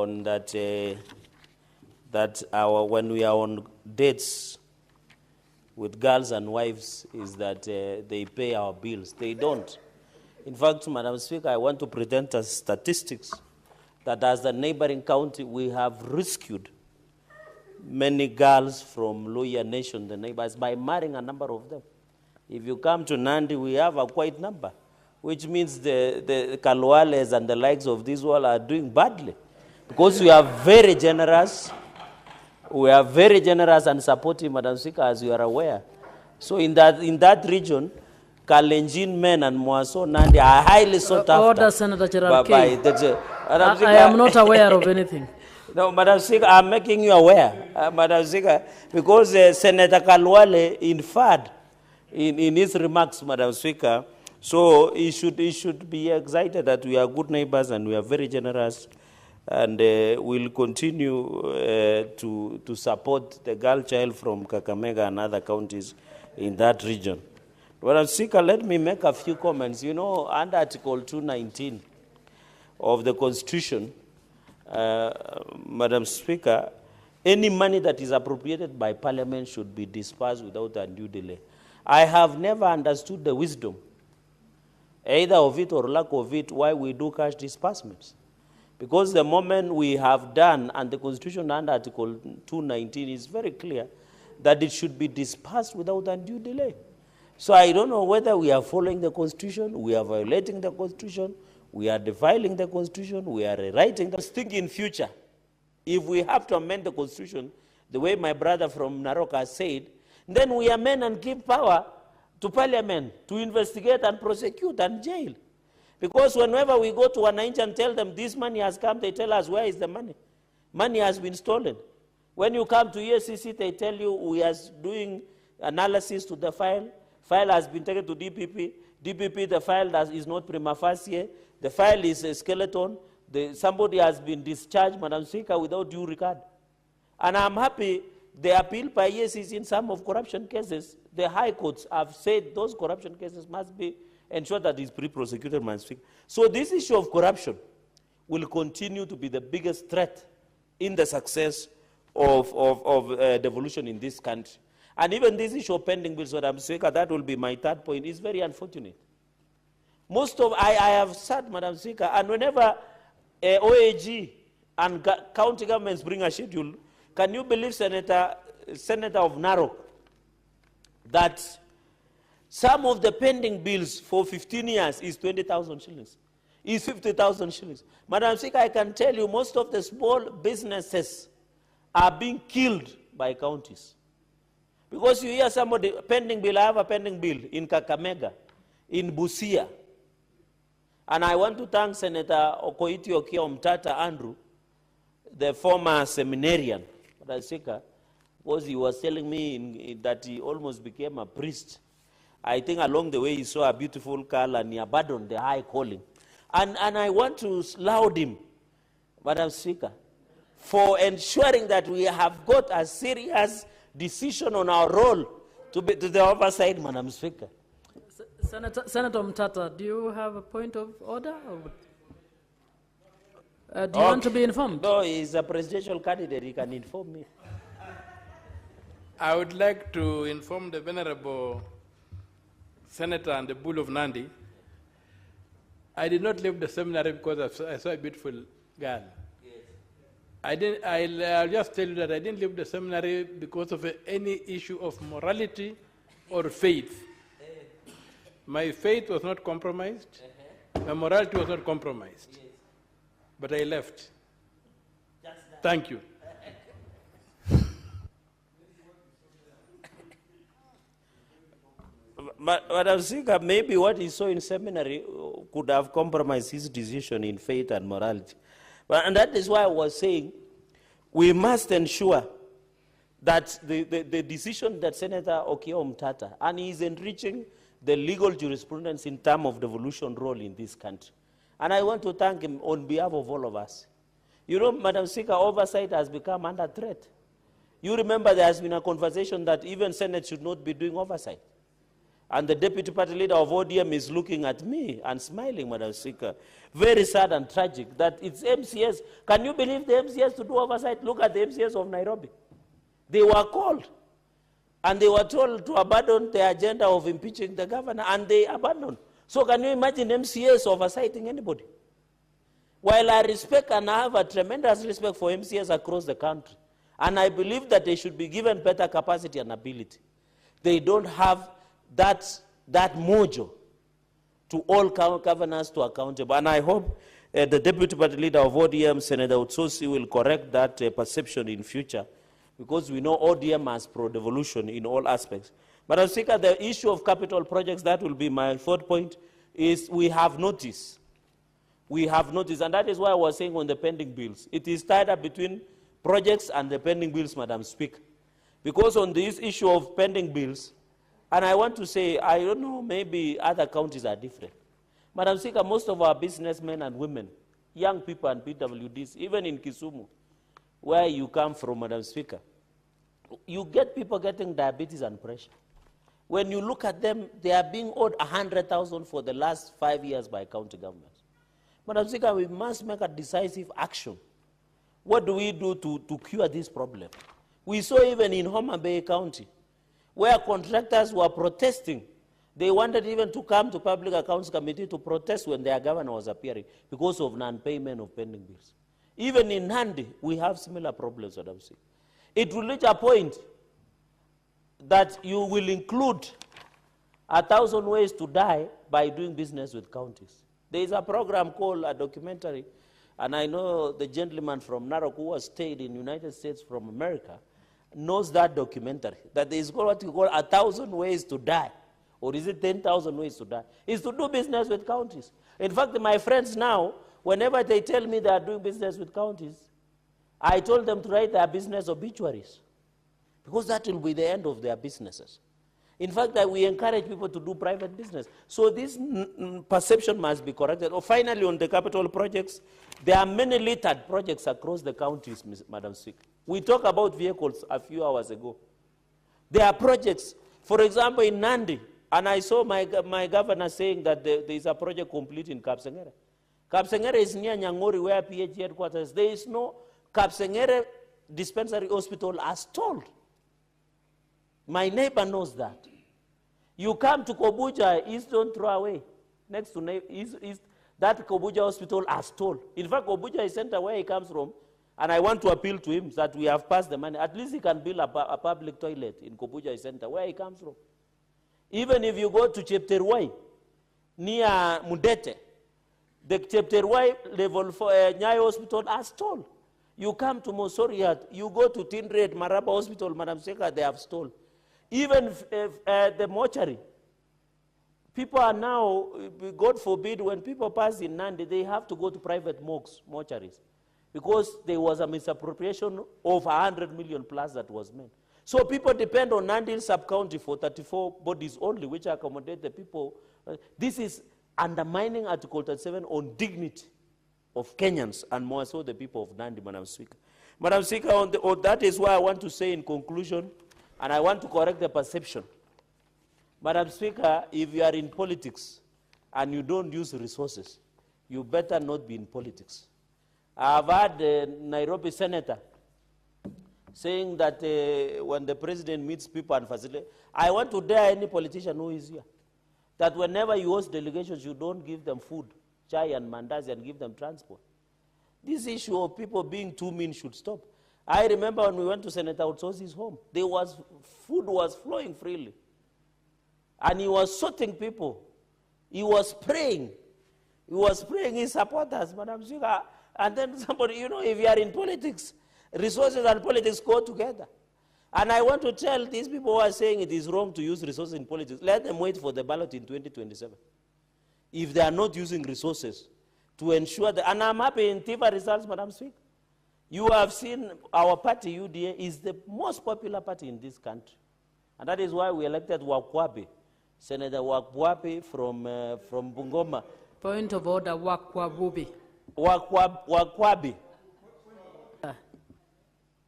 on that when we are on dates with girls and wives is that they pay our bills. They don't. In fact, Madam Speaker, I want to present as statistics that as the neighboring county, we have rescued many girls from Luhya Nation, the neighbors, by marrying a number of them. If you come to Nandi, we have a quite number, which means the Kalwales and the likes of this world are doing badly. Because we are very generous. We are very generous and supportive, Madam Speaker, as you are aware. So in that region, Kalenjin men and Mwaso Nandi are highly sought after. Order, Senator Cherargei. I am not aware of anything. No, Madam Speaker, I'm making you aware, Madam Speaker, because Senator Kalwale inferred in his remarks, Madam Speaker, so he should be excited that we are good neighbors and we are very generous, and we'll continue to support the girl child from Kakamega and other counties in that region. Madam Speaker, let me make a few comments. You know, under Article 219 of the Constitution, Madam Speaker, any money that is appropriated by Parliament should be dispersed without undue delay. I have never understood the wisdom, either of it or lack of it, why we do cash disbursements. Because the moment we have done, and the Constitution under Article 219 is very clear, that it should be dispersed without undue delay. So I don't know whether we are following the Constitution, we are violating the Constitution, we are defiling the Constitution, we are rewriting the Constitution. Think in future, if we have to amend the Constitution, the way my brother from Narok has said, then we amend and give power to Parliament to investigate and prosecute and jail. Because whenever we go to Wananchi and tell them this money has come, they tell us, where is the money? Money has been stolen. When you come to EACC, they tell you we are doing analysis to the file. File has been taken to DPP. DPP, the file is not prima facie. The file is a skeleton. Somebody has been discharged, Madam Speaker, without due regard. And I'm happy the appeal by EACC in some of corruption cases, the high courts have said those corruption cases must be ensured that it's pre-prosecuted, Madam Speaker. So this issue of corruption will continue to be the biggest threat in the success of devolution in this country. And even this issue of pending bills, Madam Speaker, that will be my third point, is very unfortunate. I have said, Madam Speaker, and whenever OAG and county governments bring a schedule, can you believe, Senator of Narok, that some of the pending bills for 15 years is 20,000 shillings, is 50,000 shillings. Madam Speaker, I can tell you most of the small businesses are being killed by counties. Because you hear somebody, pending bill, I have a pending bill in Kakamega, in Busia. And I want to thank Senator Okoiti Okiya Omtata Andrew, the former seminarian, Madam Speaker, because he was telling me that he almost became a priest. I think along the way he saw a beautiful girl and he abandoned the high calling. And I want to laud him, Madam Speaker, for ensuring that we have got a serious decision on our role to the oversight, Madam Speaker. Senator Mtata, do you have a point of order? Or do you want to be informed? No, he's a presidential candidate. He can inform me. I would like to inform the Venerable Senator and the Bull of Nandi. I did not leave the seminary because I saw a beautiful girl. Yes. I'll just tell you that I didn't leave the seminary because of any issue of morality or faith. My faith was not compromised. My morality was not compromised. Yes. But I left. Thank you. Madam Speaker, maybe what he saw in seminary could have compromised his decision in faith and morality. And that is why I was saying we must ensure that the decision that Senator Okiya Omtata, and he is enriching the legal jurisprudence in terms of devolution role in this country. And I want to thank him on behalf of all of us. You know, Madam Speaker, oversight has become under threat. You remember there has been a conversation that even Senate should not be doing oversight. And the deputy party leader of ODM is looking at me and smiling, Madam Speaker. Very sad and tragic that it's MCS. Can you believe the MCS to do oversight? Look at the MCS of Nairobi. They were called and they were told to abandon the agenda of impeaching the governor, and they abandoned. So can you imagine MCS oversighting anybody? While I respect and I have a tremendous respect for MCS across the country, and I believe that they should be given better capacity and ability, they don't have that mojo to all governors to accountable. And I hope the deputy party leader of ODM, Senator Utsosi, will correct that perception in future, because we know ODM has pro-devolution in all aspects. Madam Speaker, the issue of capital projects, that will be my third point, is we have notice. We have notice, and that is why I was saying on the pending bills. It is tied up between projects and the pending bills, Madam Speaker. Because on this issue of pending bills, and I want to say, I don't know, maybe other counties are different. Madam Speaker, most of our businessmen and women, young people and PWDs, even in Kisumu, where you come from, Madam Speaker, you get people getting diabetes and pressure. When you look at them, they are being owed 100,000 for the last 5 years by county governments. Madam Speaker, we must make a decisive action. What do we do to cure this problem? We saw even in Homa Bay County, where contractors were protesting. They wanted even to come to Public Accounts Committee to protest when their governor was appearing because of non-payment of pending bills. Even in Nandi, we have similar problems, Madam Speaker. It will reach a point that you will include 1,000 ways to die by doing business with counties. There is a program called a documentary, and I know the gentleman from Narok who has stayed in the United States from America knows that documentary, that there is what you call 1,000 ways to die, or is it 10,000 ways to die, is to do business with counties. In fact, my friends now, whenever they tell me they are doing business with counties, I told them to write their business obituaries, because that will be the end of their businesses. In fact, we encourage people to do private business. So this perception must be corrected. Finally, on the capital projects, there are many littered projects across the counties, Madam Speaker. We talked about vehicles a few hours ago. There are projects, for example, in Nandi, and I saw my governor saying that there is a project complete in Kapsengere. Kapsengere is near Nyangori, where PH headquarters. There is no Kapsengere dispensary hospital as told. My neighbor knows that. You come to Kobuja, East don't throw away. Next to East, that Kobuja hospital as told. In fact, Kobuja is center where he comes from, and I want to appeal to him that we have passed the money. At least he can build a public toilet in Kobuja center where he comes from. Even if you go to Cherargei, near Mudete, the Cherargei level 4 Nyayo hospital as told. You come to Mosoriat, you go to Tindred Maraba hospital, Madam Speaker, they have stole. Even the mortuary. People are now, God forbid, when people pass in Nandi, they have to go to private mortuaries, because there was a misappropriation of 100 million plus that was made. So people depend on Nandi sub-county for 34 bodies only, which accommodate the people. This is undermining Article 37 on dignity of Kenyans, and more so the people of Nandi, Madam Speaker. Madam Speaker, that is why I want to say in conclusion, and I want to correct the perception. Madam Speaker, if you are in politics and you don't use resources, you better not be in politics. I've had a Nairobi senator saying that when the president meets people and facilitate, I want to dare any politician who is here, that whenever you host delegations, you don't give them food, chai and mandazi, and give them transport. This issue of people being too mean should stop. I remember when we went to Senator Utsosi's home, food was flowing freely. And he was sorting people. He was praying. He was praying his supporters, Madam Speaker. And then somebody, if you are in politics, resources and politics go together. And I want to tell these people who are saying it is wrong to use resources in politics, let them wait for the ballot in 2027. If they are not using resources to ensure that, and I'm happy in TIFA results, Madam Speaker. You have seen our party, UDA, is the most popular party in this country. And that is why we elected Wakwabi, Senator Wakwabi from Bungoma. Point of order, Wakwabubi. Wakwabi.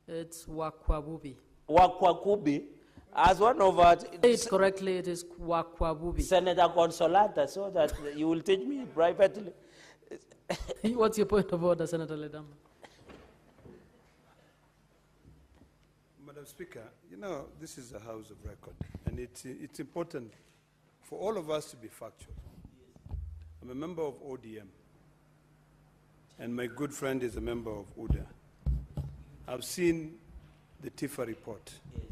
It's Wakwabubi. Wakwakubi. As one of our... Say it correctly, it is Wakwabubi. Senator Consolata, so that you will teach me privately. What's your point of order, Senator Ledama? Madam Speaker, you know, this is a house of record, and it's important for all of us to be factual. I'm a member of ODM, and my good friend is a member of UDA. I've seen the TIFA report. Yes.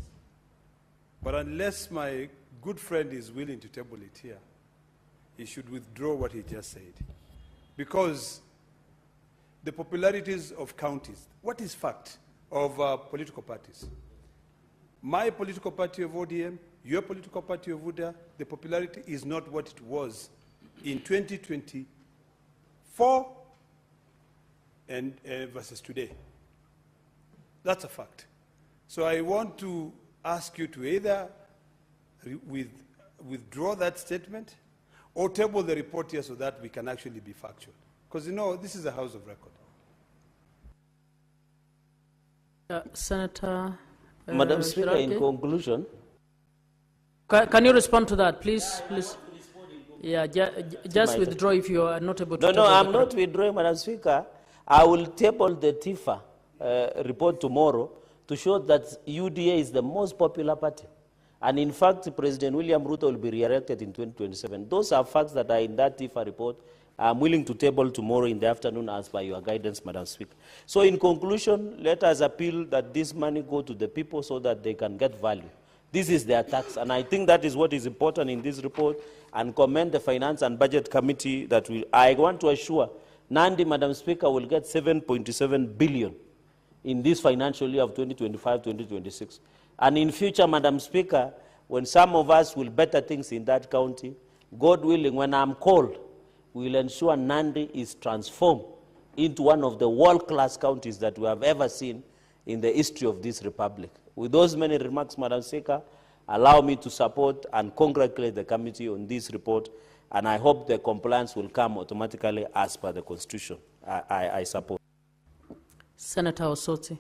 But unless my good friend is willing to table it here, he should withdraw what he just said. Because the popularities of counties, what is fact of political parties? My political party of ODM, your political party of UDA, the popularity is not what it was in 2024 and versus today. That's a fact. So I want to ask you to either withdraw that statement or table the report here so that we can actually be factual. Because, you know, this is a house of record. Senator Madam Speaker, in Cherargei? conclusion... Can you respond to that, please? Please. Yeah, just withdraw if you are not able to. No, I'm not withdrawing, Madam Speaker. I will table the TIFA report tomorrow to show that UDA is the most popular party. And in fact, President William Ruto will be re-elected in 2027. Those are facts that are in that TIFA report. I'm willing to table tomorrow in the afternoon as per your guidance, Madam Speaker. So in conclusion, let us appeal that this money go to the people so that they can get value. This is their tax, and I think that is what is important in this report, and commend the Finance and Budget Committee that I want to assure Nandi, Madam Speaker, will get 7.7 billion in this financial year of 2025-2026. And in future, Madam Speaker, when some of us will better things in that county, God willing, when I'm called, we will ensure Nandi is transformed into one of the world-class counties that we have ever seen in the history of this republic. With those many remarks, Madam Speaker, allow me to support and congratulate the committee on this report, and I hope the compliance will come automatically as per the Constitution. I support. Senator Osoti.